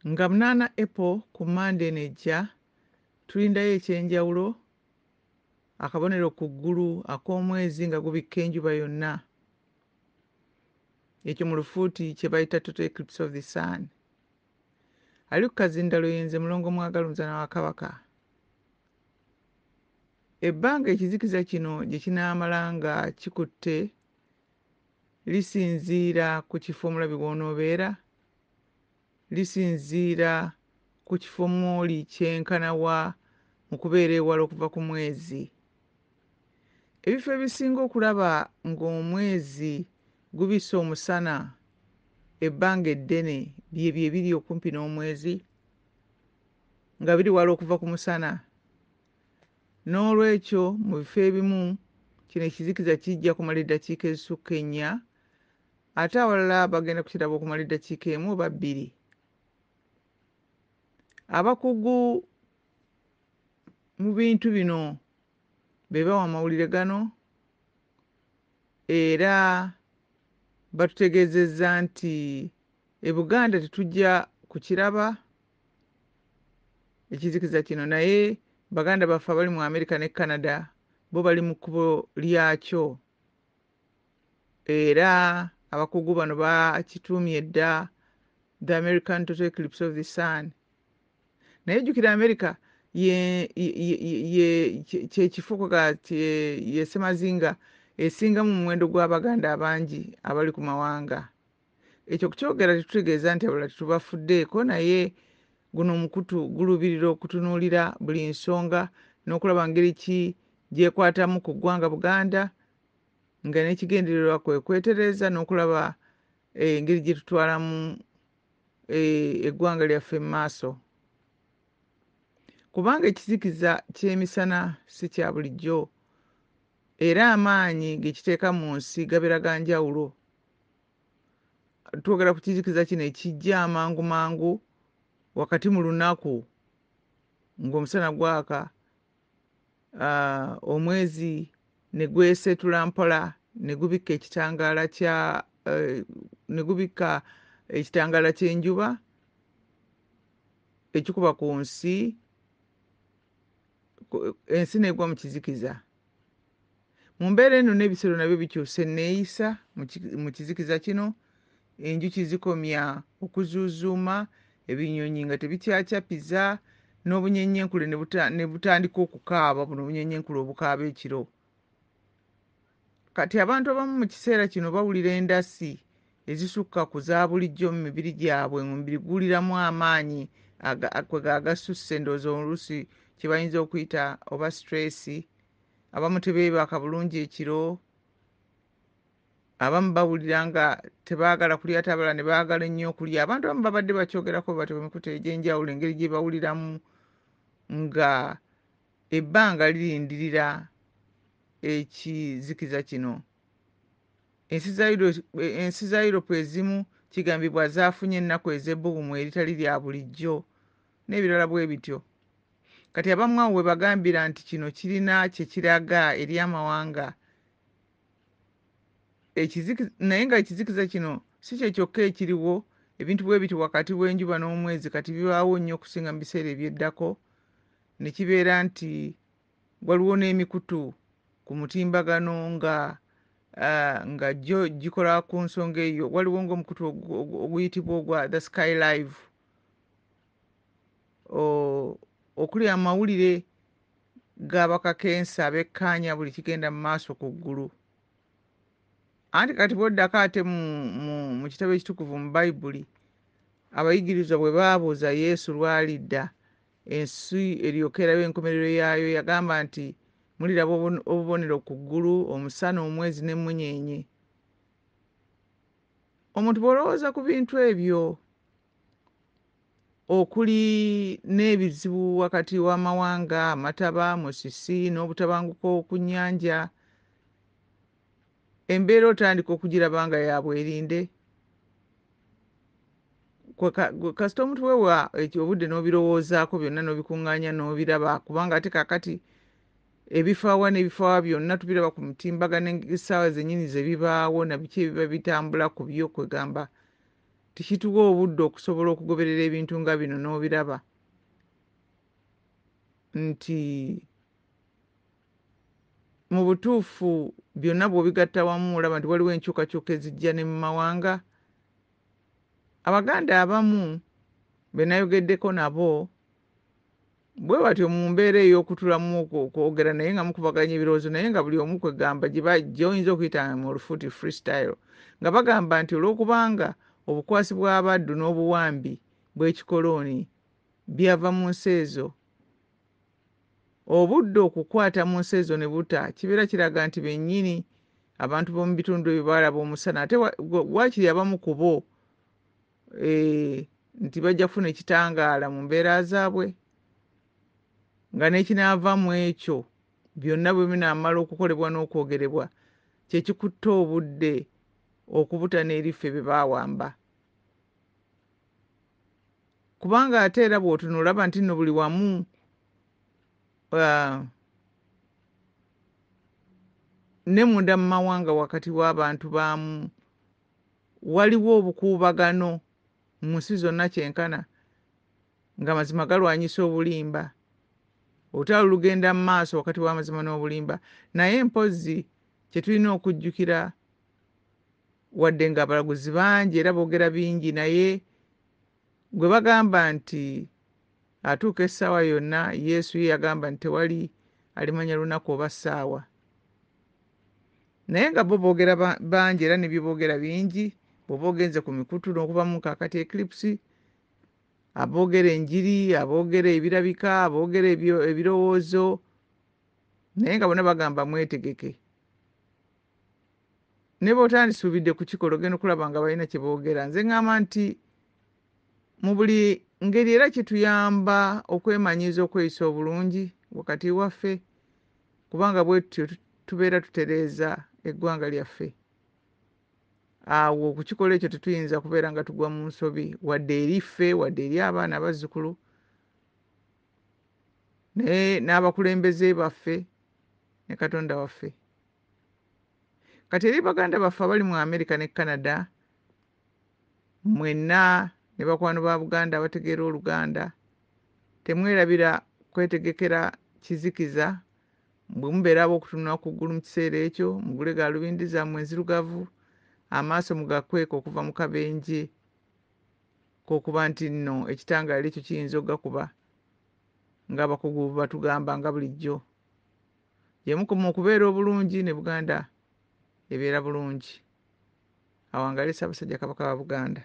nga 8 April ku Monday nejja tulindayo ekyenjawulo, akabonero ku ggulu ak'omwezi nga gubikka enjuba yonna, ekyo mu lufuuti kye bayita total eclipse of the sun. Ali ku kazindalo yenze mulongo mwagaluza na Wakabaka. Ebbanga ekizikiza kino gye kinaamala nga kikutte lisinziira ku kifo omulabi w'onoobeera, lisinziira ku kifo mw'oli kyenkanawa mu kubeera ewala okuva ku mwezi. Ebifo ebisinga okulaba ng'omwezi gubisse omusana ebbanga eddene byebyo ebiri okumpi n'omwezi nga biri wala okuva ku musana. N'olwekyo mu bifo ebimu kino ekizikiza kijja kumala eddakiika ezisukka 4, ate awalala bagenda kukiraba okumala eddakiika 1 oba 2. Abakugu mu bintu bino be bawa amawulire gano era batutegeezezza nti e Buganda tetujja kukiraba ekizikiza kino, naye Baganda baffe abali mu America ne Canada bo bali mu kkubo lyakyo, era abakugu bano bakituumye dda the American total eclipse of the sun. Naye jjukira America kyekifo ye Ssemazinga esingamu mu muwendo gw'Abaganda abangi abali ku mawanga. Ekyo kukyogera tetutegeeza nti abalala tetubafuddeeko, naye guno omukutu gulubirira okutunuulira buli nsonga n'okulaba ngeri ki gyekwatamu ku ggwanga Buganda, nga n'ekigendererwa kwe kwetereeza n'okulaba engeri gye tutwalamu eggwanga lyaffe mu maaso. Kubanga ekizikiza ky'emisana si kya bulijjo, era amaanyi ge kiteeka mu nsi gabeera ga njawulo. Twogera ku kizikiza kino ekijja amangu mangu wakati mu lunaku ng'omusana gwaka, omwezi ne gweseetula mpola ne gubikka ekitangaala ky'enjuba ekikuba ku nsi, ensi n'egwa mu kizikiza. Mu mbeera eno n'ebisolo nabyo bikyusa enneeyisa mu kizikiza kino. Enjuki zikomya okuzuuzuuma, ebinyonyi nga tebikyacappiza, n'obunyenyenkule ne butandika okukaaba, buno obunyenyenkule obukaaba ekiro. Kati abantu abamu mu kiseera kino bawulira endasi ezisukka ku za bulijjo mu mibiri gyabwe, mu mubiri guwuliramu amaanyi agasusse, ndowooza oluusi kye bayinza okuyita oba stress. Abamu tebeebaka bulungi ekiro, abamu bawulira nga tebaagala kulya, ate abalala ne baagala ennyo okulya. Abantu abamu babadde bakyogerako bati emikutu egy'enjawulo engeri gye bawuliramu nga ebbanga lirindirira ekizikiza kino. Ensi za Europe ezimu kigambibwa zaafunye ennaku ez'ebbugumu eritali lya bulijjo n'ebirala bwe bityo. Kati abamu awo we bagambira nti kino kirina kye kiraga eri amawanga. Naye nga ekizikiza kino si kye kyokka ekiriwo, ebintu bwe biti wakati w'enjuba n'omwezi kati bibaawo nnyo okusinga mu biseera ebyeddako, ne kibeera nti waliwo n'emikutu ku mutimbagano nga gyo gikola ku nsonga eyo. Waliwo ng'omukutu oguyitibwa ogwa the sky live, okuli amawulire g'abakakensa abekkaanya buli kigenda mu maaso ku ggulu. Anti kati bw'oddako ate mu kitabo ekitukuvu mu Bayibuli, abayigirizwa bwe baabuuza Yesu lw'alidda ensi eryoke erabe enkomerero yaayo, yagamba nti muliraba obubonero ku ggulu, omusana, omwezi n'emmunyeenye. Omuntu bw'olowooza ku bintu ebyo, okuli n'ebizibu wakati w'amawanga, amataba, musisi n'obutabanguko ku nnyanja, embeera otandika okugiraba nga ya bwerinde. Kasita omuntu weewa obudde n'obirowoozaako byonna n'obikuŋŋaanya n'obiraba, kubanga ate kaakati ebifaawa n'ebifaawa byonna tubiraba ku mutimbagano, essaawa zennyini ze bibaawo na biki ebiba bitambula ku byo, kwegamba tikituwa obudde okusobola okugoberera ebintu nga bino n'obiraba nti mu butuufu byonna bw'obigatta wamu olaba nti waliwo enkyukakyuka ezijja ne mu mawanga. Abaganda abamu be nayogeddeko nabo bwe batyo mu mbeera ey'okutulamu okwogera naye nga mukubaganya ebirowoozo naye nga buli omu kwegamba gy'oyinza okuyita mu lufuuti freestyle, nga bagamba nti olw'okubanga obukwasi bw'abaddu n'obuwambi bw'ekikolooni byava mu nsi ezo, obudde okukwata mu nsi ezo ne buta kibeera kiraga nti bennyini abantu b'omu bitundu ebyo baalaba omusana ate waakiri abamu ku bo nti bajja kufuna ekitangaala mu mbeera zaabwe, nga n'ekinaava mu ekyo byonna bwe binaamala okukolebwa n'okwogerebwa kye kikutta obudde okubuta n'eriffe bye baawamba. Kubanga ate era bw'otunula olaba nti nno buli wamu ne munda mu mawanga wakati w'abantu baamu waliwo obukuubagano mu nsi zonna kyenkana nga mazima galwanyisa obulimba. Olutalo lugenda mu maaso wakati w'amazima n'obulimba, naye mpozzi kye tulina okujjukira wadde nga abalaguzi bangi era boogera bingi, naye gwe bagamba nti atuuka essaawa yonna Yesu ye yagamba nti tewali alimanya lunaku oba ssaawa. Naye nga bo boogera bangi era ne bye boogera bingi, bw'oba ogenze ku mikutu n'okubamu kaakati Eclipse, aboogera enjiri, aboogera ebirabika, aboogera ebirowoozo, naye nga bonna bagamba mwetegeke. Ne bw'otandisuubidde ku kikolo ogenda okulaba nga balina kye boogera. Nze ŋŋamba nti mu buli ngeri era kituyamba okwemanyiiza okweyisa obulungi wakati waffe, kubanga bwe tutyo tubeera tutereeza eggwanga lyaffe. Awo ku kikolo ekyo tetuyinza kubeera nga tugwa mu nsobi wadde eriffe wadde eri abaana abazzukulu naye n'abakulembeze baffe ne Katonda waffe. Kati eri baganda baffe abali mu America ne Canada, mwenna ne bakwano ba Buganda abategeera Oluganda, temwerabira kwetegekera kizikiza bwe mubeera ab'okutunula ku ggulu mu kiseera ekyo, mugule gaalubindi zammwe enzirugavu, amaaso mugakweka okuva mu kabenje k'okuba nti nno ekitangaala ekyo kiyinza ogakuba ng'abakugu batugamba nga bulijjo. Yemukoma okubeera obulungi ne Buganda ebeera bulungi. Awangale Ssaabasajja Kabaka wa Buganda.